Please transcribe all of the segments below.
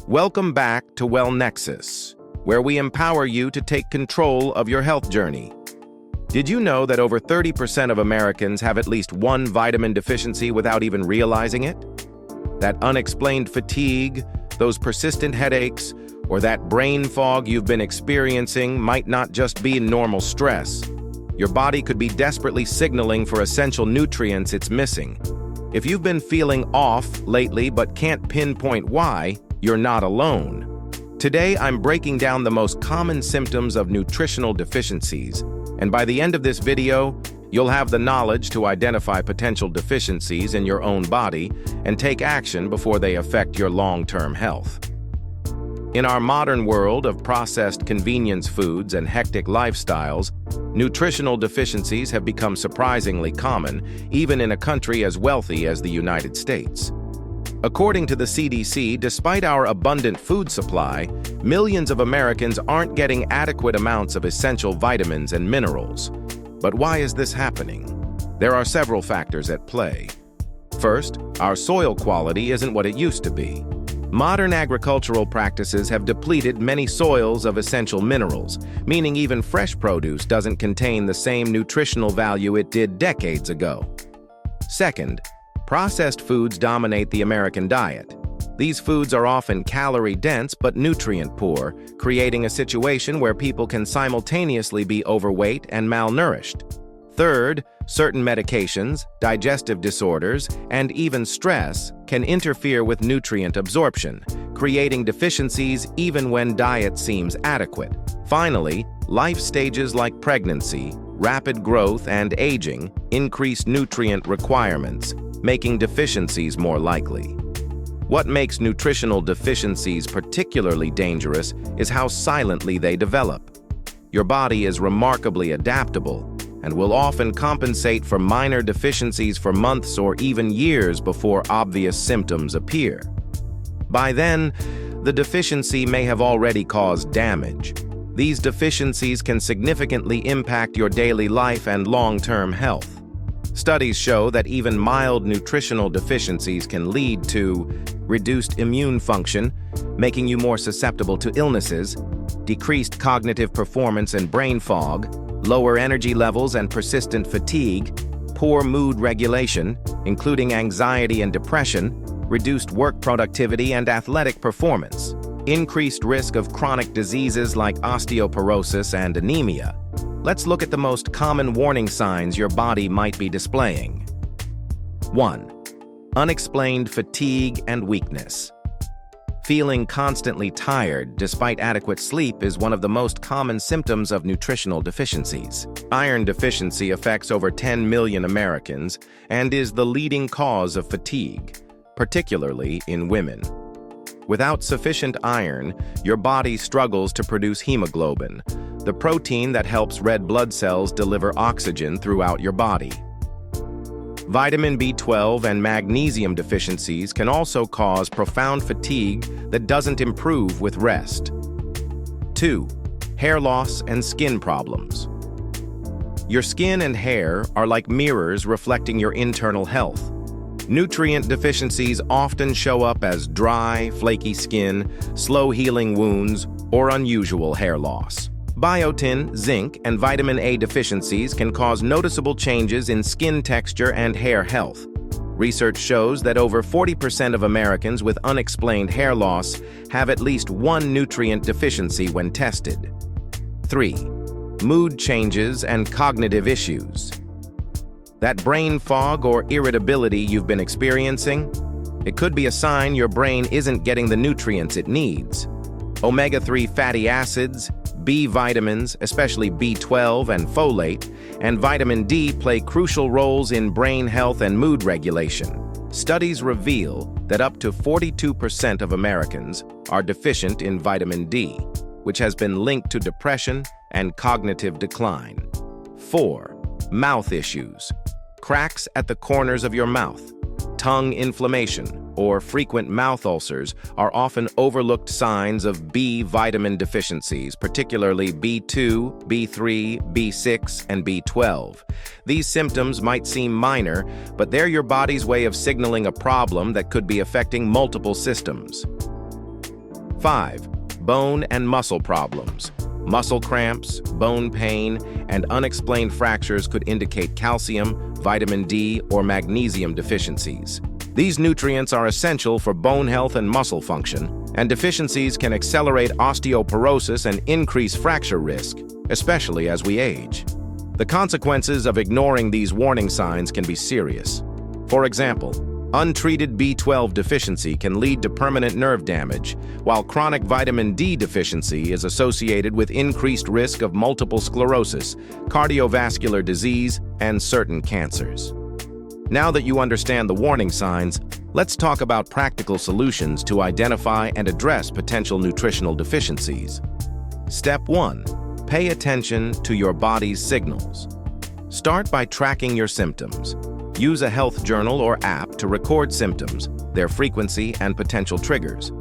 Welcome back to WellNexus, where we empower you to take control of your health journey. Did you know that over 30% of Americans have at least one vitamin deficiency without even realizing it? That unexplained fatigue, those persistent headaches, or that brain fog you've been experiencing might not just be normal stress. Your body could be desperately signaling for essential nutrients it's missing. If you've been feeling off lately but can't pinpoint why, you're not alone. Today, I'm breaking down the most common symptoms of nutritional deficiencies, and by the end of this video, you'll have the knowledge to identify potential deficiencies in your own body and take action before they affect your long-term health. In our modern world of processed convenience foods and hectic lifestyles, nutritional deficiencies have become surprisingly common, even in a country as wealthy as the United States. According to the CDC, despite our abundant food supply, millions of Americans aren't getting adequate amounts of essential vitamins and minerals. But why is this happening? There are several factors at play. First, our soil quality isn't what it used to be. Modern agricultural practices have depleted many soils of essential minerals, meaning even fresh produce doesn't contain the same nutritional value it did decades ago. Second, processed foods dominate the American diet. These foods are often calorie-dense but nutrient-poor, creating a situation where people can simultaneously be overweight and malnourished. Third, certain medications, digestive disorders, and even stress can interfere with nutrient absorption, creating deficiencies even when diet seems adequate. Finally, life stages like pregnancy, rapid growth, and aging increase nutrient requirements, making deficiencies more likely. What makes nutritional deficiencies particularly dangerous is how silently they develop. Your body is remarkably adaptable and will often compensate for minor deficiencies for months or even years before obvious symptoms appear. By then, the deficiency may have already caused damage. These deficiencies can significantly impact your daily life and long-term health. Studies show that even mild nutritional deficiencies can lead to reduced immune function, making you more susceptible to illnesses, decreased cognitive performance and brain fog, lower energy levels and persistent fatigue, poor mood regulation, including anxiety and depression, reduced work productivity and athletic performance, increased risk of chronic diseases like osteoporosis and anemia. Let's look at the most common warning signs your body might be displaying. 1. Unexplained fatigue and weakness. Feeling constantly tired despite adequate sleep is one of the most common symptoms of nutritional deficiencies. Iron deficiency affects over 10 million Americans and is the leading cause of fatigue, particularly in women. Without sufficient iron, your body struggles to produce hemoglobin, the protein that helps red blood cells deliver oxygen throughout your body. Vitamin B12 and magnesium deficiencies can also cause profound fatigue that doesn't improve with rest. 2. Hair loss and skin problems. Your skin and hair are like mirrors reflecting your internal health. Nutrient deficiencies often show up as dry, flaky skin, slow-healing wounds, or unusual hair loss. Biotin, zinc, and vitamin A deficiencies can cause noticeable changes in skin texture and hair health. Research shows that over 40% of Americans with unexplained hair loss have at least one nutrient deficiency when tested. 3. Mood changes and cognitive issues. That brain fog or irritability you've been experiencing? It could be a sign your brain isn't getting the nutrients it needs. Omega-3 fatty acids, B vitamins, especially B12 and folate, and vitamin D play crucial roles in brain health and mood regulation. Studies reveal that up to 42% of Americans are deficient in vitamin D, which has been linked to depression and cognitive decline. 4. Mouth issues. Cracks at the corners of your mouth, tongue inflammation, or frequent mouth ulcers are often overlooked signs of B vitamin deficiencies, particularly B2, B3, B6, and B12. These symptoms might seem minor, but they're your body's way of signaling a problem that could be affecting multiple systems. 5. Bone and muscle problems. Muscle cramps, bone pain, and unexplained fractures could indicate calcium, vitamin D, or magnesium deficiencies. These nutrients are essential for bone health and muscle function, and deficiencies can accelerate osteoporosis and increase fracture risk, especially as we age. The consequences of ignoring these warning signs can be serious. For example, untreated B12 deficiency can lead to permanent nerve damage, while chronic vitamin D deficiency is associated with increased risk of multiple sclerosis, cardiovascular disease, and certain cancers. Now that you understand the warning signs, let's talk about practical solutions to identify and address potential nutritional deficiencies. Step 1. Pay attention to your body's signals. Start by tracking your symptoms. Use a health journal or app to record symptoms, their frequency, and potential triggers.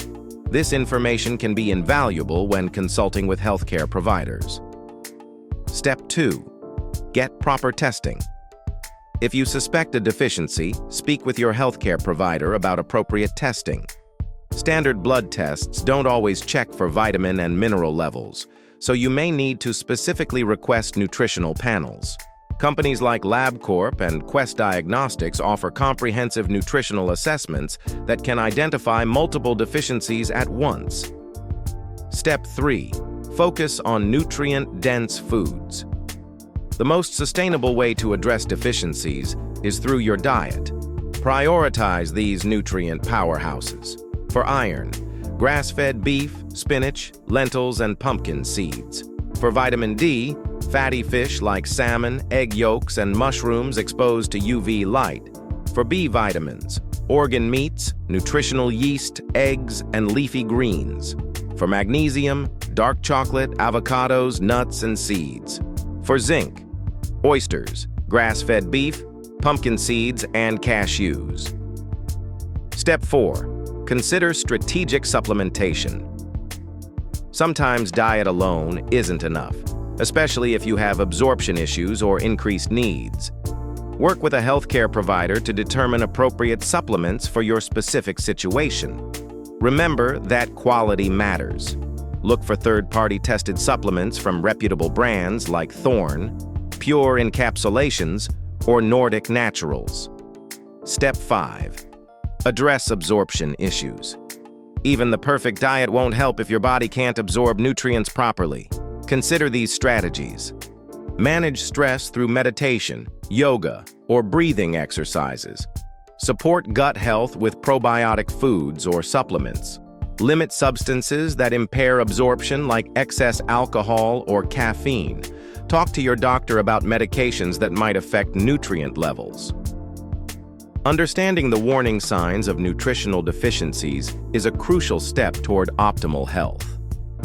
This information can be invaluable when consulting with healthcare providers. Step 2. Get proper testing. If you suspect a deficiency, speak with your healthcare provider about appropriate testing. Standard blood tests don't always check for vitamin and mineral levels, so you may need to specifically request nutritional panels. Companies like LabCorp and Quest Diagnostics offer comprehensive nutritional assessments that can identify multiple deficiencies at once. Step 3. Focus on nutrient-dense foods. The most sustainable way to address deficiencies is through your diet. Prioritize these nutrient powerhouses. For iron, grass-fed beef, spinach, lentils, and pumpkin seeds. For vitamin D, fatty fish like salmon, egg yolks, and mushrooms exposed to UV light. For B vitamins, organ meats, nutritional yeast, eggs, and leafy greens. For magnesium, dark chocolate, avocados, nuts, and seeds. For zinc, oysters, grass-fed beef, pumpkin seeds, and cashews. Step 4. Consider strategic supplementation. Sometimes diet alone isn't enough, especially if you have absorption issues or increased needs. Work with a healthcare provider to determine appropriate supplements for your specific situation. Remember that quality matters. Look for third-party tested supplements from reputable brands like Thorne, Pure Encapsulations, or Nordic Naturals. Step 5. Address absorption issues. Even the perfect diet won't help if your body can't absorb nutrients properly. Consider these strategies. Manage stress through meditation, yoga, or breathing exercises. Support gut health with probiotic foods or supplements. Limit substances that impair absorption like excess alcohol or caffeine. Talk to your doctor about medications that might affect nutrient levels. Understanding the warning signs of nutritional deficiencies is a crucial step toward optimal health.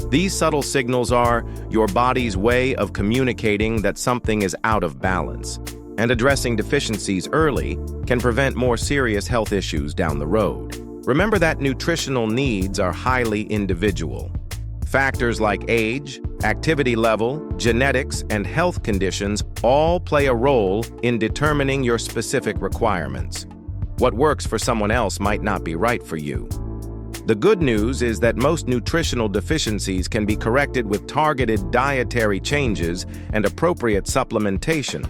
These subtle signals are your body's way of communicating that something is out of balance, and addressing deficiencies early can prevent more serious health issues down the road. Remember that nutritional needs are highly individual. Factors like age, activity level, genetics, and health conditions all play a role in determining your specific requirements. What works for someone else might not be right for you. The good news is that most nutritional deficiencies can be corrected with targeted dietary changes and appropriate supplementation.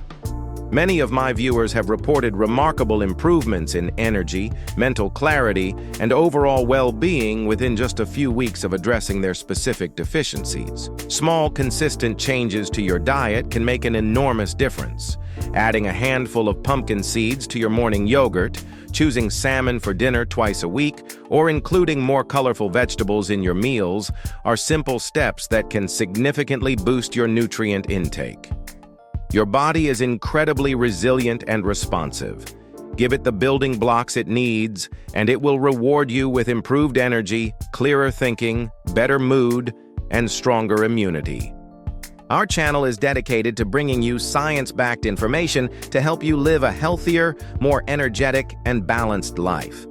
Many of my viewers have reported remarkable improvements in energy, mental clarity, and overall well-being within just a few weeks of addressing their specific deficiencies. Small, consistent changes to your diet can make an enormous difference. Adding a handful of pumpkin seeds to your morning yogurt, choosing salmon for dinner twice a week, or including more colorful vegetables in your meals are simple steps that can significantly boost your nutrient intake. Your body is incredibly resilient and responsive. Give it the building blocks it needs, and it will reward you with improved energy, clearer thinking, better mood, and stronger immunity. Our channel is dedicated to bringing you science-backed information to help you live a healthier, more energetic, and balanced life.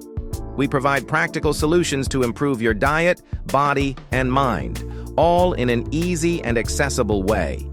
We provide practical solutions to improve your diet, body, and mind, all in an easy and accessible way.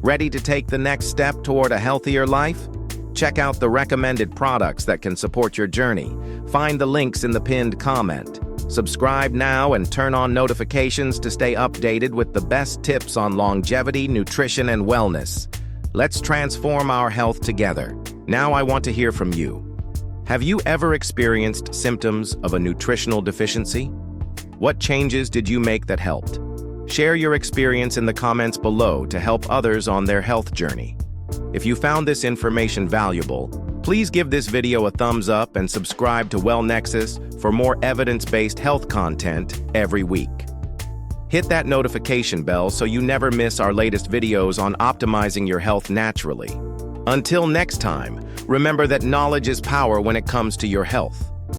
Ready to take the next step toward a healthier life? Check out the recommended products that can support your journey. Find the links in the pinned comment. Subscribe now and turn on notifications to stay updated with the best tips on longevity, nutrition, and wellness. Let's transform our health together. Now I want to hear from you. Have you ever experienced symptoms of a nutritional deficiency? What changes did you make that helped? Share your experience in the comments below to help others on their health journey. If you found this information valuable, please give this video a thumbs up and subscribe to WellNexus for more evidence-based health content every week. Hit that notification bell so you never miss our latest videos on optimizing your health naturally. Until next time, remember that knowledge is power when it comes to your health.